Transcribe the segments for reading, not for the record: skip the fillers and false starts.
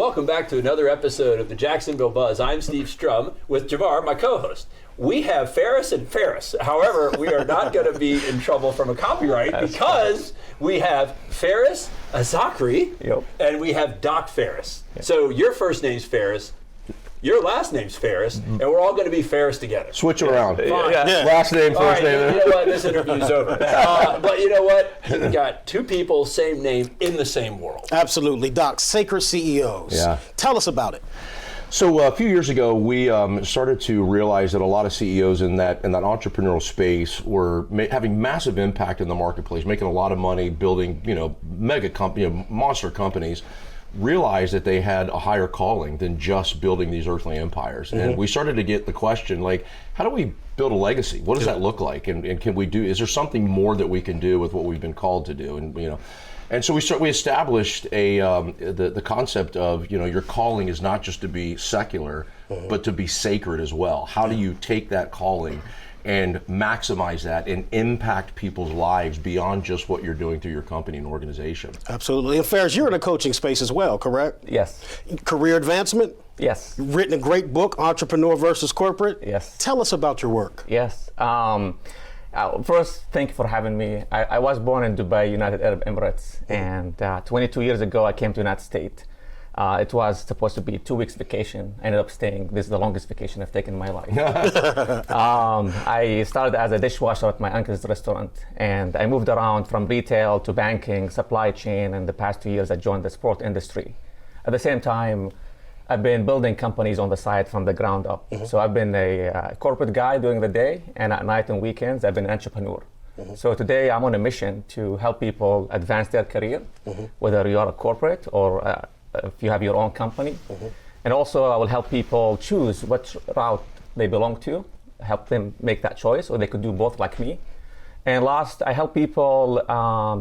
welcome back to another episode of the Jacksonville Buzz. I'm Steve Strum with Jamar, my co-host. We have Farris and Farris. However, we are not going to be in trouble from a copyright because we have Feras Asakrieh and we have Doc Farris. Yep. So your first name's Farris. Your last name's Farris, and we're all going to be Farris together. Switch around. Fine. Yeah. Last name, first name. You know what? This interview's over. But you know what? You've got two people, same name, in the same world. Absolutely. Doc, Sacred CEOs. Yeah. Tell us about it. So a few years ago, we started to realize that a lot of CEOs in that entrepreneurial space were having massive impact in the marketplace, making a lot of money, building mega company, monster companies. Realized that they had a higher calling than just building these earthly empires. Mm-hmm. And we started to get the question, like, how do we build a legacy? What does that look like? And can we do, is there something more that we can do with what we've been called to do? And so we established the concept of, your calling is not just to be secular, but to be sacred as well. How do you take that calling and maximize that and impact people's lives beyond just what you're doing through your company and organization? Absolutely. And Farris, you're in the coaching space as well, correct? Yes. Career advancement? Yes. You've written a great book, Entrepreneur versus Corporate? Yes. Tell us about your work. Yes. First, thank you for having me. I was born in Dubai, United Arab Emirates, and 22 years ago I came to the United States. It was supposed to be a 2 weeks vacation. I ended up staying. This is the longest vacation I've taken in my life. I started as a dishwasher at my uncle's restaurant, and I moved around from retail to banking, supply chain, and the past 2 years I joined the sport industry. At the same time, I've been building companies on the side from the ground up. Mm-hmm. So I've been a corporate guy during the day, and at night and weekends, I've been an entrepreneur. Mm-hmm. So today I'm on a mission to help people advance their career, whether you are a corporate or if you have your own company. And also I will help people choose what route they belong to, help them make that choice, or they could do both like me. And last, I help people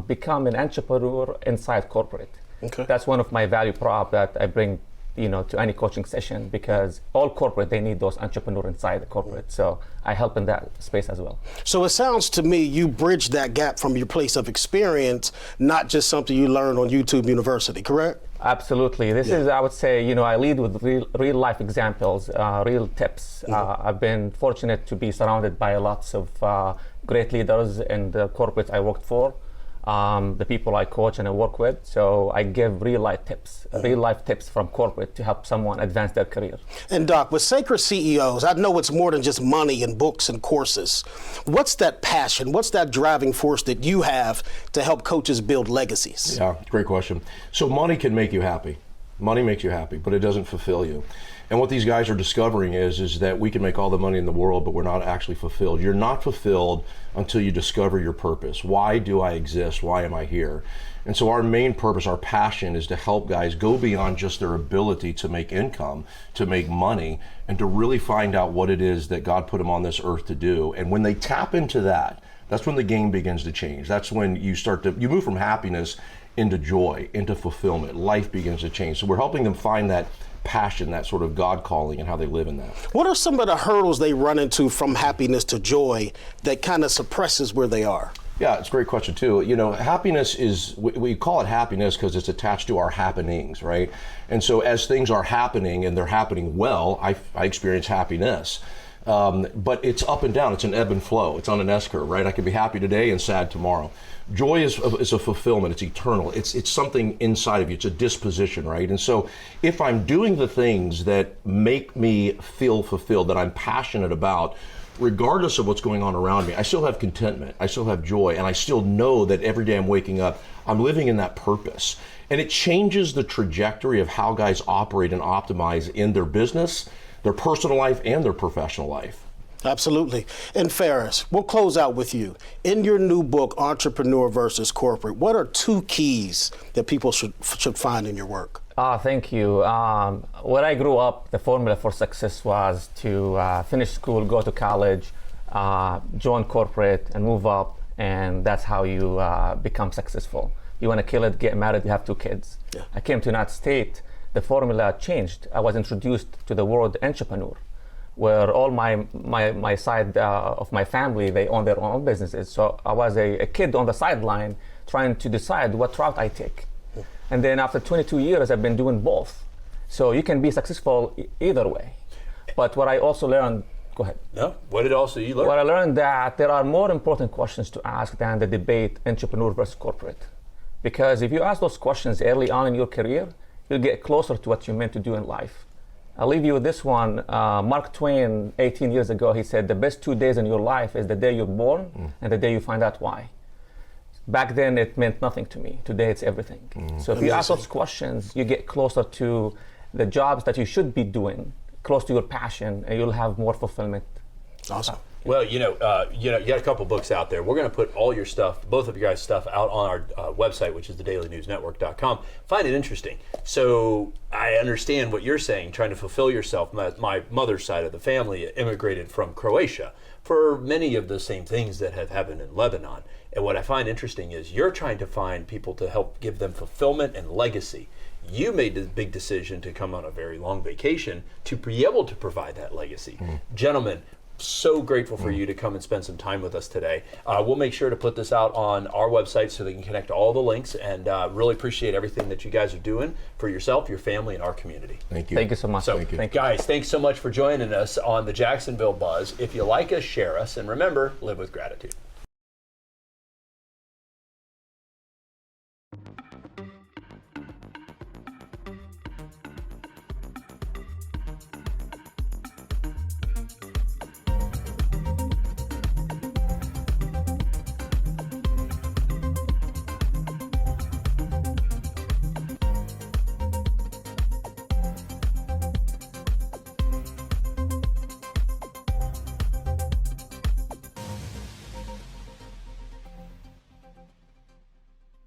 become an entrepreneur inside corporate. Okay. That's one of my value prop that I bring to any coaching session, because all corporate, they need those entrepreneurs inside the corporate. So I help in that space as well. So it sounds to me you bridge that gap from your place of experience, not just something you learned on YouTube University, correct? Absolutely. This is, I would say, I lead with real life examples, real tips. I've been fortunate to be surrounded by lots of great leaders in the corporates I worked for, the people I coach and I work with. So I give real life tips from corporate to help someone advance their career. And Doc, with Sacred CEOs, I know it's more than just money and books and courses. What's that passion? What's that driving force that you have to help coaches build legacies? Yeah, great question. So money can make you happy. Money makes you happy, but it doesn't fulfill you. And what these guys are discovering is that we can make all the money in the world, but we're not actually fulfilled. You're not fulfilled until you discover your purpose. Why do I exist? Why am I here? And so our main purpose, our passion, is to help guys go beyond just their ability to make income, to make money, and to really find out what it is that God put them on this earth to do. And when they tap into that, that's when the game begins to change. That's when you move from happiness into joy, into fulfillment. Life begins to change. So we're helping them find that passion, that sort of God calling, and how they live in that. What are some of the hurdles they run into from happiness to joy that kind of suppresses where they are? Yeah, it's a great question too. Happiness is, we call it happiness because it's attached to our happenings, right? And so as things are happening and they're happening well, I experience happiness. But it's up and down, it's an ebb and flow, it's on an S-curve, right? I can be happy today and sad tomorrow. Joy is a fulfillment, it's eternal, it's something inside of you, it's a disposition, right? And so if I'm doing the things that make me feel fulfilled, that I'm passionate about, regardless of what's going on around me, I still have contentment, I still have joy, and I still know that every day I'm waking up, I'm living in that purpose. And it changes the trajectory of how guys operate and optimize in their business, their personal life, and their professional life. Absolutely. And Farris, we'll close out with you. In your new book, Entrepreneur versus Corporate, what are 2 keys that people should find in your work? Thank you. When I grew up, the formula for success was to finish school, go to college, join corporate, and move up, and that's how you become successful. You want to kill it, get married, you have 2 kids. Yeah. I came to the United States, the formula changed. I was introduced to the word entrepreneur, where all my side of my family, they own their own businesses. So I was a kid on the sideline trying to decide what route I take. And then after 22 years, I've been doing both. So you can be successful either way. But what I also learned, go ahead. No, what did also you learn? What I learned that there are more important questions to ask than the debate entrepreneur versus corporate. Because if you ask those questions early on in your career, you'll get closer to what you're meant to do in life. I'll leave you with this one. Mark Twain, 18 years ago, he said, the best 2 days in your life is the day you're born and the day you find out why. Back then, it meant nothing to me. Today, it's everything. So if you ask those questions, you get closer to the jobs that you should be doing, close to your passion, and you'll have more fulfillment. Awesome. Well, you got a couple books out there. We're going to put all your stuff, both of your guys' stuff, out on our website, which is thedailynewsnetwork.com. Find it interesting. So I understand what you're saying, trying to fulfill yourself. My mother's side of the family immigrated from Croatia for many of the same things that have happened in Lebanon. And what I find interesting is you're trying to find people to help give them fulfillment and legacy. You made the big decision to come on a very long vacation to be able to provide that legacy. Gentlemen, so grateful for you to come and spend some time with us today. We'll make sure to put this out on our website so they can connect all the links, and really appreciate everything that you guys are doing for yourself, your family, and our community. Thank you. Thank you so much. So, Thank you. guys, thanks so much for joining us on the Jacksonville Buzz. If you like us, share us, and remember, live with gratitude.